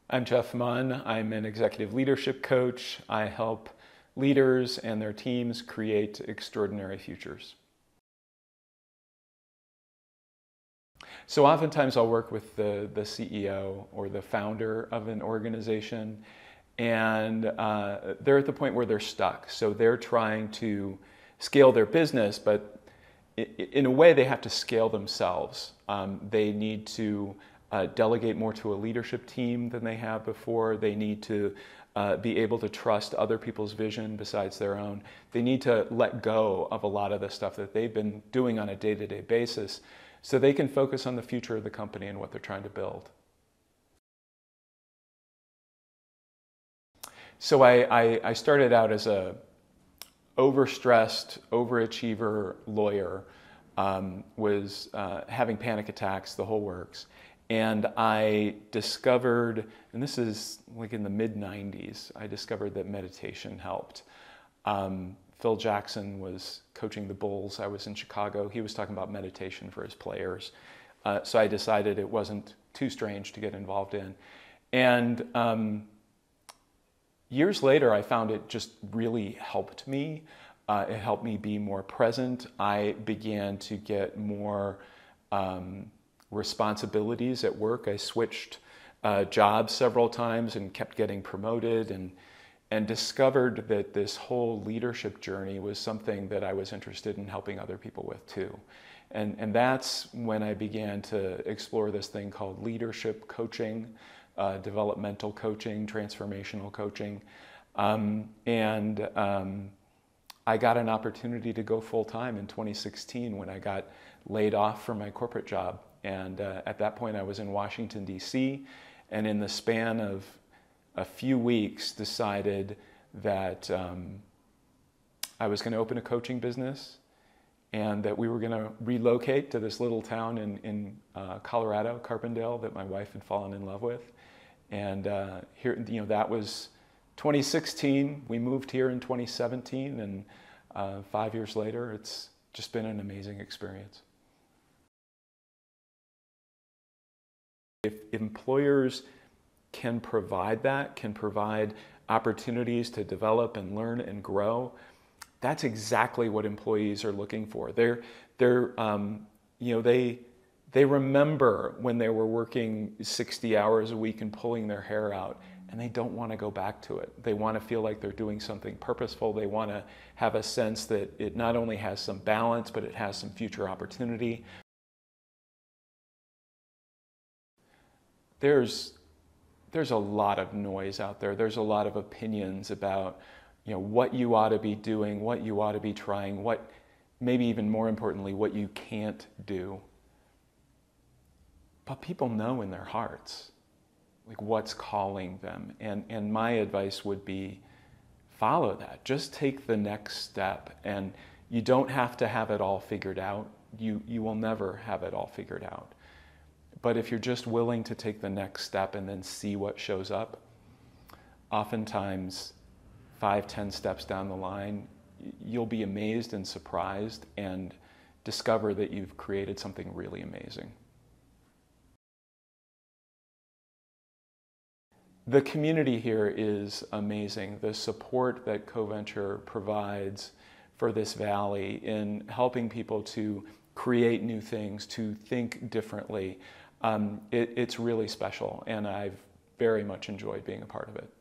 I'm Jeff Munn. I'm an executive leadership coach. I help leaders and their teams create extraordinary futures. So oftentimes I'll work with the CEO or the founder of an organization, and they're at the point where they're stuck. So they're trying to scale their business, but in a way they have to scale themselves. They need to delegate more to a leadership team than they have before. They need to be able to trust other people's vision besides their own. They need to let go of a lot of the stuff that they've been doing on a day-to-day basis so they can focus on the future of the company and what they're trying to build. So I started out as a overstressed, overachiever lawyer, was having panic attacks, the whole works. And I discovered, and this is like in the mid-90s, I discovered that meditation helped. Phil Jackson was coaching the Bulls. I was in Chicago. He was talking about meditation for his players. So I decided it wasn't too strange to get involved in. And years later, I found it just really helped me. It helped me be more present. I began to get more responsibilities at work. I switched jobs several times and kept getting promoted, and discovered that this whole leadership journey was something that I was interested in helping other people with too. And that's when I began to explore this thing called leadership coaching, developmental coaching, transformational coaching. I got an opportunity to go full-time in 2016 when I got laid off from my corporate job. And at that point I was in Washington, D.C., and in the span of a few weeks decided that I was going to open a coaching business and that we were going to relocate to this little town in Colorado, Carbondale, that my wife had fallen in love with. And here, that was 2016. We moved here in 2017, and 5 years later, it's just been an amazing experience. If employers can provide that, can provide opportunities to develop and learn and grow, that's exactly what employees are looking for. They remember when they were working 60 hours a week and pulling their hair out, and they don't want to go back to it. They want to feel like they're doing something purposeful. They want to have a sense that it not only has some balance, but it has some future opportunity. There's a lot of noise out there. There's a lot of opinions about, what you ought to be doing, what you ought to be trying, what, maybe even more importantly, what you can't do. But people know in their hearts, like, what's calling them. And my advice would be, follow that. Just take the next step. And you don't have to have it all figured out. You will never have it all figured out. But if you're just willing to take the next step and then see what shows up, oftentimes 5-10 steps down the line, you'll be amazed and surprised and discover that you've created something really amazing. The community here is amazing. The support that Coventure provides for this valley in helping people to create new things, to think differently, it's really special, and I've very much enjoyed being a part of it.